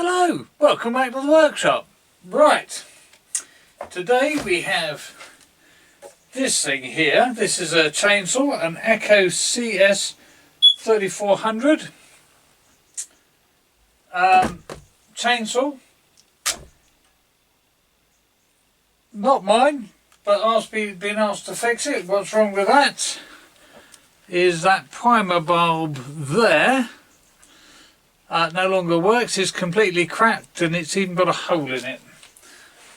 Hello, welcome back to the workshop. Right, today we have this thing here. This is a chainsaw, an Echo CS 3400 chainsaw. Not mine, but been asked to fix it. What's wrong with that is that primer bulb there no longer works. It's completely cracked and it's even got a hole in it.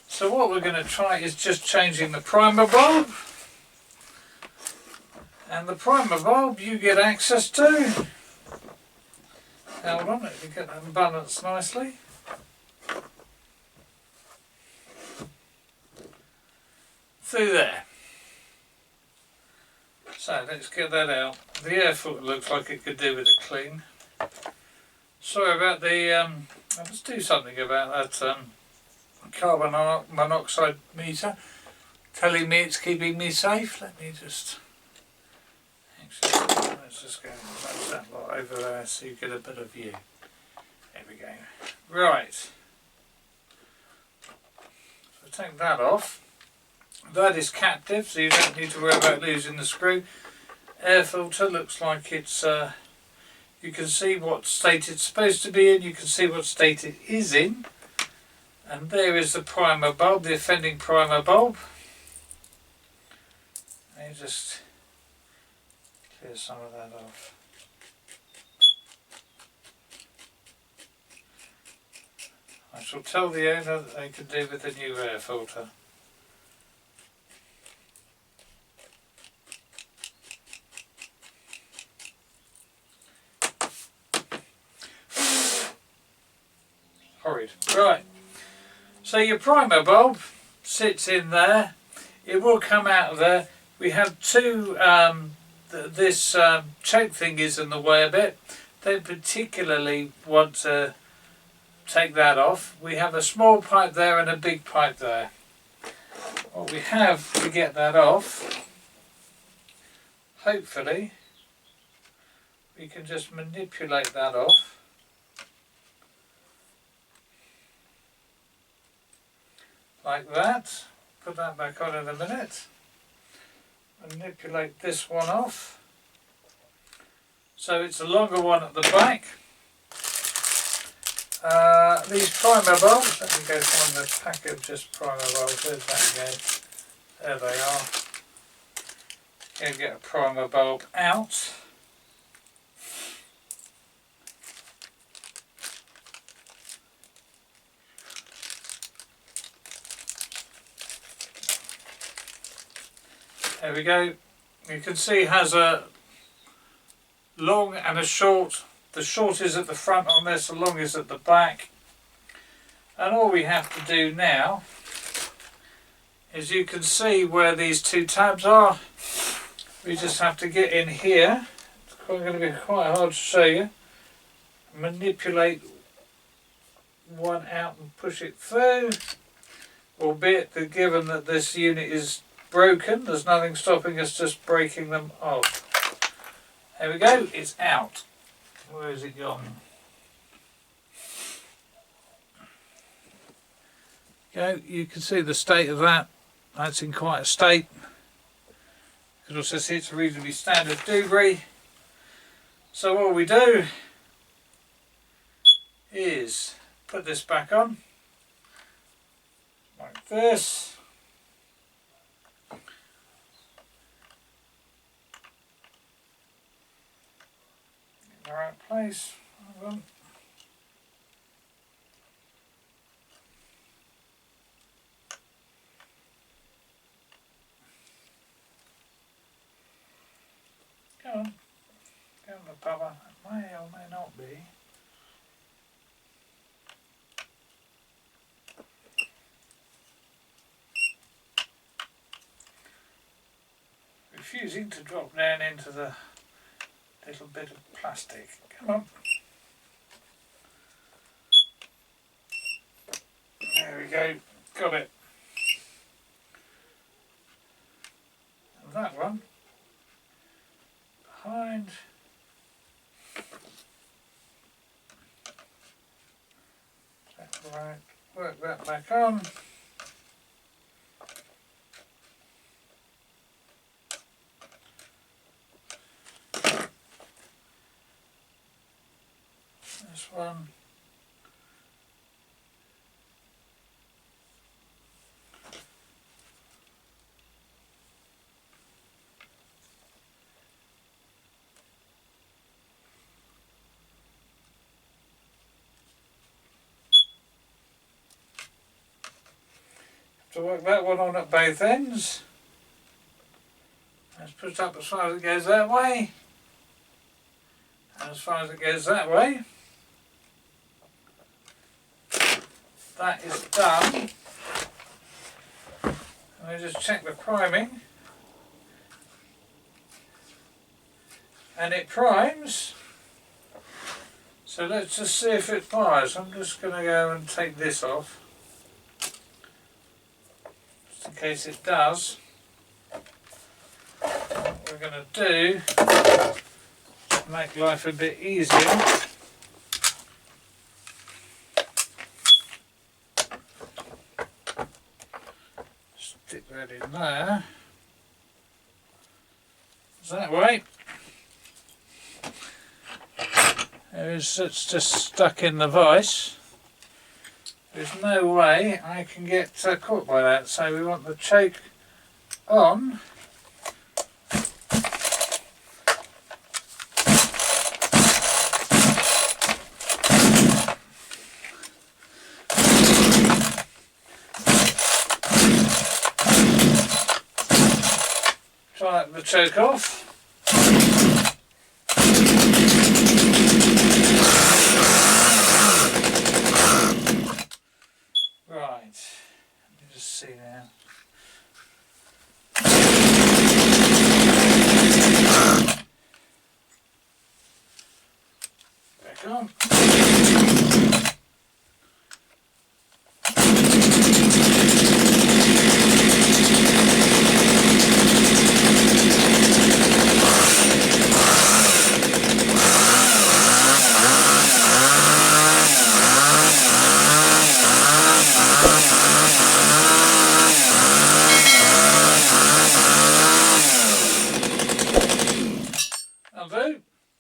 So what we're going to try is just changing the primer bulb. And the primer bulb you get access to. Hold on, let me get that balanced nicely. Through there. So let's get that out. The air filter looks like it could do with a clean. Sorry about the, let's do something about that carbon monoxide meter telling me it's keeping me safe. Let me just, actually, let's just go and place that lot over there so you get a better view. There we go. Right. So take that off. That is captive, so you don't need to worry about losing the screw. Air filter looks like it's you can see what state it's supposed to be in, you can see what state it is in. And there is the primer bulb, the offending primer bulb. Let me just clear some of that off. I shall tell the owner that they can do with the new air filter. Horrid. Right, so your primer bulb sits in there. It will come out of there. We have two, this choke thing is in the way a bit. Don't particularly want to take that off. We have a small pipe there and a big pipe there. What we have to get that off, hopefully we can just manipulate that off. Like that. Put that back on in a minute. Manipulate this one off. So it's a longer one at the back. These primer bulbs, let me go find the pack of just primer bulbs. Where's that go? There they are. Going to get a primer bulb out. There we go. You can see it has a long and a short. The short is at the front on this, the long is at the back. And all we have to do now is you can see where these two tabs are. We just have to get in here. It's going to be quite hard to show you. Manipulate one out and push it through. Albeit that given that this unit is broken, there's nothing stopping us just breaking them off. There we go, it's out. Where is it gone? Go, you can see the state of that. That's in quite a state. You can also see it's a reasonably standard debris. So all we do is put this back on like this. In the right place. Hold on. Go on. Go on the Papa. It may or may not be. Refusing to drop down into the little bit of plastic. Come on. There we go. Got it. And that one behind. Right, work that back on. This one. To work that one on at both ends. Let's put it up as far as it goes that way, and as far as it goes that way. That is done. And I just check the priming, and it primes. So let's just see if it fires. I'm just going to go and take this off, just in case it does. What we're going to do to make life a bit easier, stick that in there. That way. It's just stuck in the vise. There's no way I can get caught by that, so we want the choke on. Try the choke off. Right, let me just see now. Back on.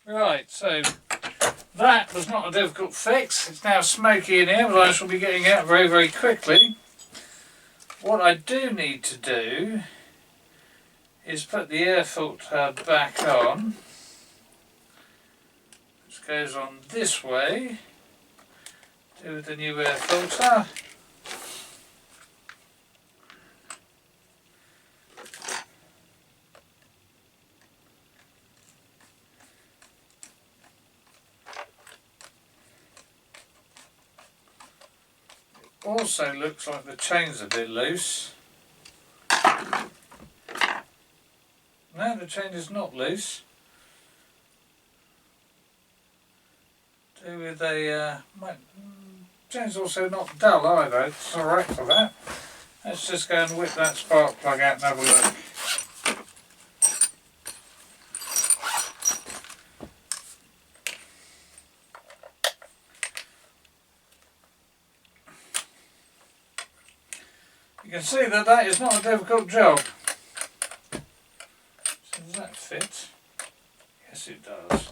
Right, so that was not a difficult fix. It's now smoky in here, but I shall be getting out very, very quickly. What I do need to do is put the air filter back on. This goes on this way. Do with the new air filter. Also looks like the chain's a bit loose. No, the chain is not loose. Do with a chain's also not dull either. It's alright for that. Let's just go and whip that spark plug out and have a look. You can see that that is not a difficult job. So does that fit? Yes, it does.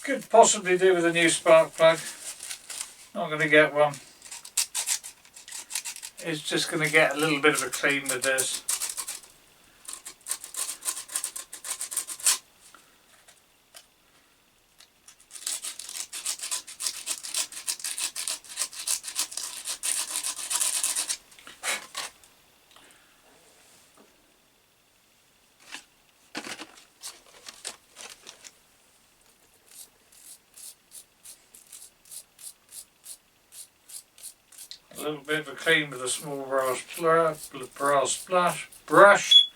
Could possibly do with a new spark plug. Not going to get one. It's just going to get a little bit of a clean with this. A little bit of a clean with a small brush.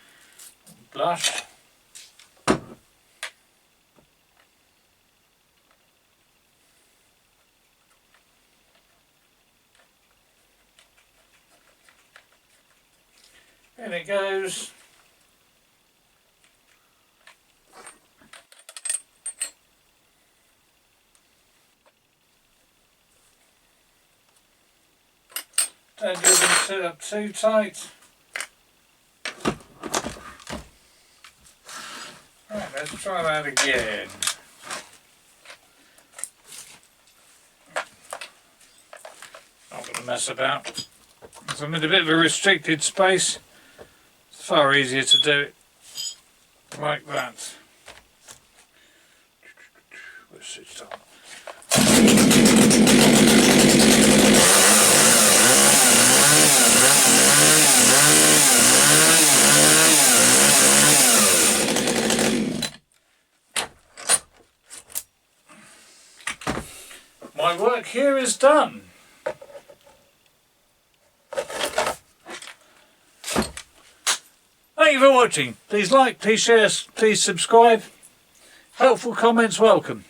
And it goes. Don't get them set up too tight. Right, let's try that again. Not going to mess about. Because I'm in a bit of a restricted space. It's far easier to do it like that. Let's switch on. My work here is done. Thank you for watching. Please like, please share, please subscribe. Helpful comments welcome.